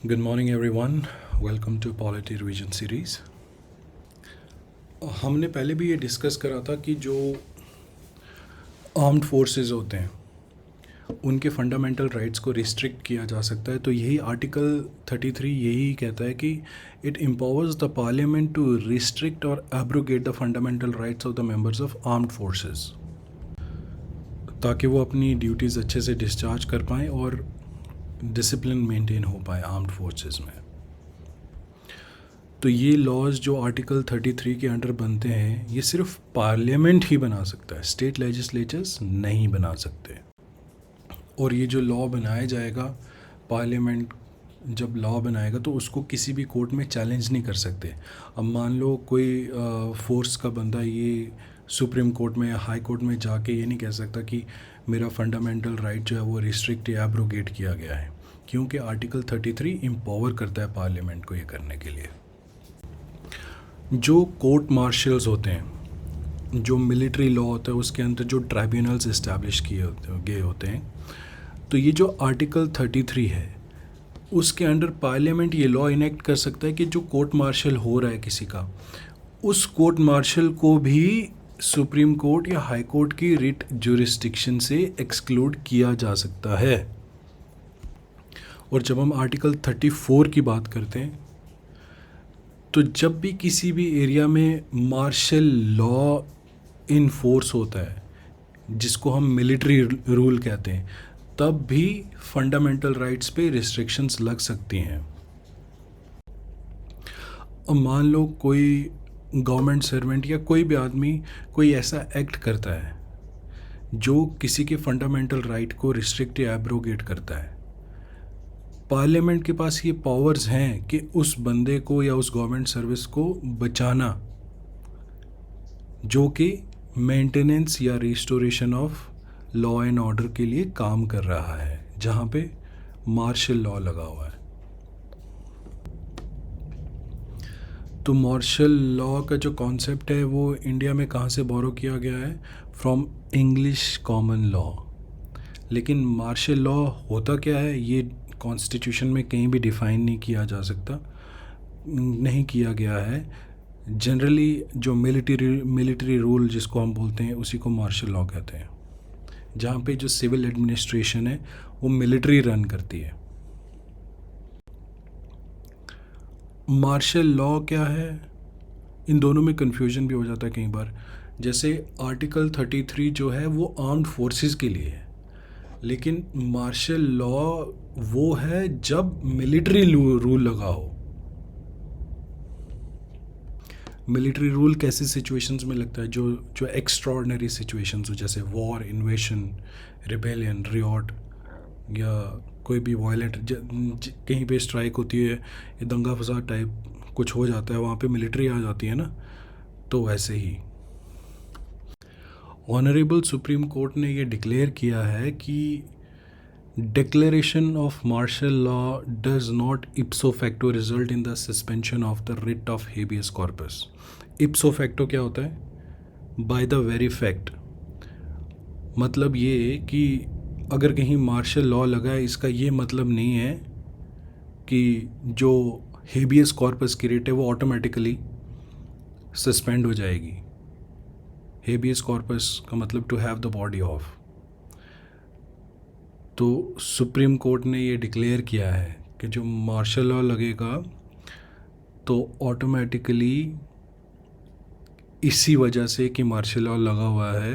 Good morning everyone. Welcome to Polity Revision Series. हमने पहले भी ये डिस्कस करा था कि जो आर्म्ड फोर्सेस होते हैं उनके फंडामेंटल राइट्स को रिस्ट्रिक्ट किया जा सकता है। तो यही आर्टिकल 33 यही कहता है कि it empowers the parliament to restrict और abrogate the fundamental rights of the members of armed forces, ताकि वो अपनी ड्यूटीज़ अच्छे से डिस्चार्ज कर पाएँ और डिसिप्लिन मेंटेन हो पाए आर्म्ड फोर्सेस में। तो ये लॉज जो आर्टिकल 33 के अंडर बनते हैं ये सिर्फ पार्लियामेंट ही बना सकता है, स्टेट लेजिस्लेचर्स नहीं बना सकते। और ये जो लॉ बनाया जाएगा, पार्लियामेंट जब लॉ बनाएगा तो उसको किसी भी कोर्ट में चैलेंज नहीं कर सकते। अब मान लो कोई फोर्स का बंदा ये सुप्रीम कोर्ट में या हाई कोर्ट में जाके ये नहीं कह सकता कि मेरा फंडामेंटल राइट जो है वो रिस्ट्रिक्ट या एब्रोगेट किया गया है, क्योंकि आर्टिकल 33 एम्पावर करता है पार्लियामेंट को ये करने के लिए। जो कोर्ट मार्शल्स होते हैं, जो मिलिट्री लॉ होता है उसके अंदर जो ट्राइब्यूनल्स इस्टेब्लिश किए गए होते हैं, तो ये जो आर्टिकल 33 है उसके अंडर पार्लियामेंट ये लॉ इनेक्ट कर सकता है कि जो कोर्ट मार्शल हो रहा है किसी का, उस कोर्ट मार्शल को भी सुप्रीम कोर्ट या हाई कोर्ट की रिट ज्यूरिस्डिक्शन से एक्सक्लूड किया जा सकता है। और जब हम आर्टिकल 34 की बात करते हैं तो जब भी किसी भी एरिया में मार्शल लॉ इन फोर्स होता है, जिसको हम मिलिट्री रूल कहते हैं, तब भी फंडामेंटल राइट्स पे रिस्ट्रिक्शंस लग सकती हैं। अब मान लो कोई गवर्नमेंट सर्वेंट या कोई भी आदमी कोई ऐसा एक्ट करता है जो किसी के फंडामेंटल राइट को रिस्ट्रिक्ट या एब्रोगेट करता है, पार्लियामेंट के पास ये पावर्स हैं कि उस बंदे को या उस गवर्नमेंट सर्विस को बचाना जो कि मेंटेनेंस या restoration of law and order के लिए काम कर रहा है, जहाँ पे मार्शल लॉ लगा हुआ है। तो मार्शल लॉ का जो कॉन्सेप्ट है वो इंडिया में कहाँ से बोरो किया गया है? From English common law. लेकिन मार्शल लॉ होता क्या है ये कॉन्स्टिट्यूशन में कहीं भी डिफ़ाइन नहीं किया जा सकता, नहीं किया गया है। जनरली जो मिलिट्री रूल जिसको हम बोलते हैं उसी को मार्शल लॉ कहते हैं, जहाँ पे जो सिविल एडमिनिस्ट्रेशन है वो मिलिट्री रन करती है। मार्शल लॉ क्या है, इन दोनों में कन्फ्यूजन भी हो जाता है कई बार। जैसे आर्टिकल 33 जो है वो आर्म्ड फोर्सेस के लिए है, लेकिन मार्शल लॉ वो है जब मिलिट्री रूल लगा हो। मिलिट्री रूल कैसे सिचुएशंस में लगता है? जो एक्स्ट्राऑर्डिनरी सिचुएशंस हो, जैसे वॉर, इन्वेशन, रिबेलियन, रियॉट, या कोई भी वायलेंट कहीं पे स्ट्राइक होती है, ये दंगा फसाद टाइप कुछ हो जाता है, वहाँ पे मिलिट्री आ जाती है ना। तो वैसे ही ऑनरेबल सुप्रीम कोर्ट ने ये डिक्लेयर किया है कि declaration of martial law does not ipso facto result in the suspension of the writ of habeas corpus. ipso facto क्या होता है? by the very fact। मतलब ये कि अगर कहीं मार्शल लॉ लगा है, इसका ये मतलब नहीं है कि जो हेबियस कॉर्पस की रिट है वो ऑटोमेटिकली सस्पेंड हो जाएगी। हेबियस कॉर्पस का मतलब to have the body of. तो सुप्रीम कोर्ट ने ये डिक्लेयर किया है कि जो मार्शल लॉ लगेगा तो ऑटोमेटिकली इसी वजह से कि मार्शल लॉ लगा हुआ है,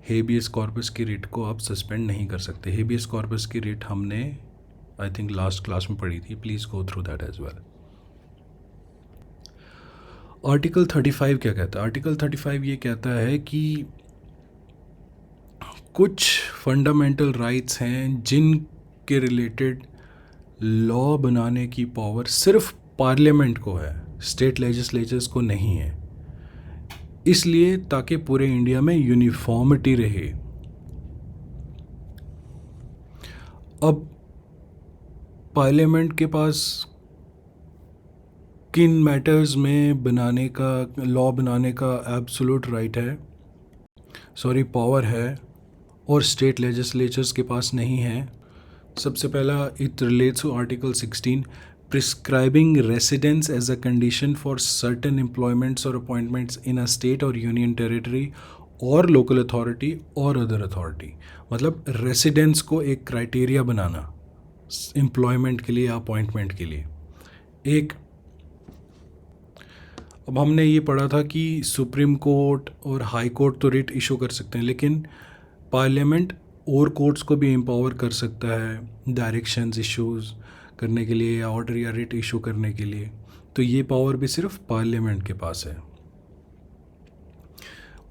हेबियस कॉर्पस की रिट को आप सस्पेंड नहीं कर सकते। हेबियस कॉर्पस की रिट हमने आई थिंक लास्ट क्लास में पढ़ी थी, please go through that as well. Article 35 क्या कहता है? आर्टिकल 35 ये कहता है कि कुछ फंडामेंटल राइट्स हैं जिनके रिलेटेड लॉ बनाने की पावर सिर्फ पार्लियामेंट को है, स्टेट लेजिस्लेचर्स को नहीं है। इसलिए ताकि पूरे इंडिया में यूनिफॉर्मिटी रहे। अब पार्लियामेंट के पास किन मैटर्स में बनाने का, लॉ बनाने का एब्सोल्यूट राइट है, पावर है, और स्टेट लेजिस्लेचर्स के पास नहीं है। सबसे पहला it relates to article 16, prescribing residence as a condition for certain employments or appointments in a state or union territory or local authority or other authority. मतलब residence को एक क्राइटेरिया बनाना एम्प्लॉयमेंट के लिए या अपॉइंटमेंट के लिए। एक अब हमने ये पढ़ा था कि सुप्रीम कोर्ट और हाई कोर्ट तो रिट इशू कर सकते हैं, लेकिन पार्लियामेंट और कोर्ट्स को भी एम्पावर कर सकता है डायरेक्शंस इश्यूज़ करने के लिए या ऑर्डर या रिट इशू करने के लिए। तो ये पावर भी सिर्फ पार्लियामेंट के पास है।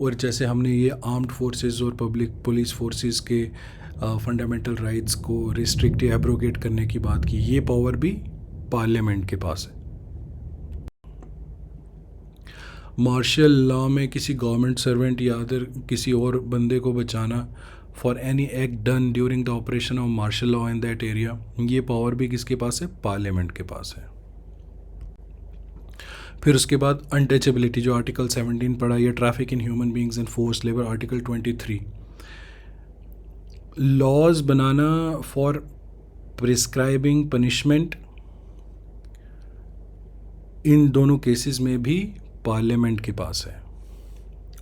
और जैसे हमने ये आर्म्ड फोर्सेस और पब्लिक पुलिस फोर्सेस के फंडामेंटल राइट्स को रिस्ट्रिक्ट या एब्रोगेट करने की बात की, ये पावर भी पार्लियामेंट के पास है। मार्शल लॉ में किसी गवर्नमेंट सर्वेंट या अदर किसी और बंदे को बचाना for any act done during the operation of martial law in that area, ये पावर भी किसके पास है? पार्लियामेंट के पास है। फिर उसके बाद अनटचेबिलिटी जो आर्टिकल 17 पढ़ा, या traffic in human beings and force labour article 23। Laws बनाना फॉर प्रिस्क्राइबिंग पनिशमेंट, इन दोनों केसेस में भी पार्लियामेंट के पास है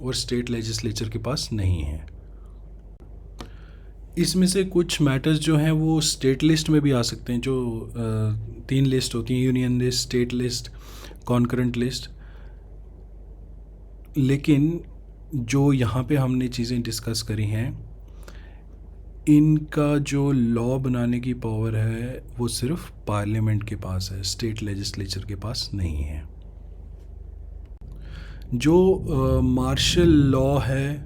और स्टेट लेजिस्लेचर के पास नहीं है। इसमें से कुछ मैटर्स जो हैं वो स्टेट लिस्ट में भी आ सकते हैं, जो 3 लिस्ट होती हैं, union list, state list, concurrent list. लेकिन जो यहाँ पे हमने चीज़ें डिस्कस करी हैं, इनका जो लॉ बनाने की पावर है वो सिर्फ पार्लियामेंट के पास है, स्टेट लेजिस्लेचर के पास नहीं है। जो मार्शल लॉ है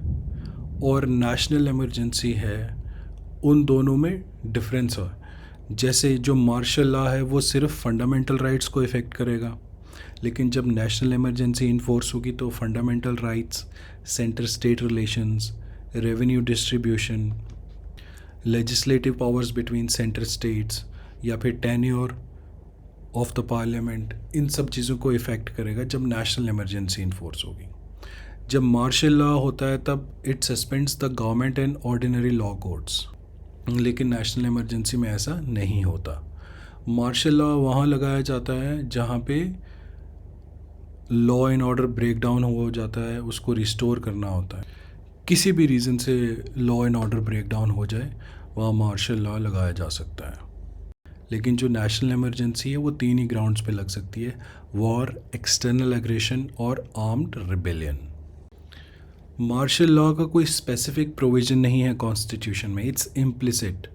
और नेशनल इमरजेंसी है, उन दोनों में डिफरेंस है। जैसे जो मार्शल लॉ है वो सिर्फ फंडामेंटल राइट्स को इफ़ेक्ट करेगा, लेकिन जब नेशनल इमरजेंसी इन्फोर्स होगी तो fundamental rights, centre state relations, revenue distribution, legislative powers between centre states, या फिर टेन्योर ऑफ द पार्लियामेंट, इन सब चीज़ों को इफ़ेक्ट करेगा जब नेशनल इमरजेंसी इन्फोर्स होगी। जब मार्शल लॉ होता है तब it suspends the government and ordinary law courts, लेकिन नेशनल इमरजेंसी में ऐसा नहीं होता। मार्शल लॉ वहाँ लगाया जाता है जहाँ पे law and order break down हो जाता है, उसको रिस्टोर करना होता है। किसी भी रीज़न से law and order break down हो जाए, वहाँ मार्शल लॉ लगाया जा सकता है। लेकिन जो नेशनल इमरजेंसी है वो 3 ही ग्राउंड्स पे लग सकती है: वॉर, एक्सटर्नल एग्रेशन और आर्म्ड रिबेलियन। मार्शल लॉ का कोई स्पेसिफिक प्रोविज़न नहीं है कॉन्स्टिट्यूशन में, इट्स इम्प्लिसिट।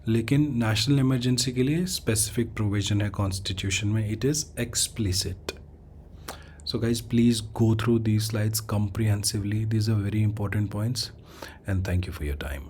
लेकिन नेशनल इमरजेंसी के लिए स्पेसिफिक प्रोविज़न है कॉन्स्टिट्यूशन में, it is explicit. So guys, please go through these slides comprehensively. These are very important points, and thank you for your time.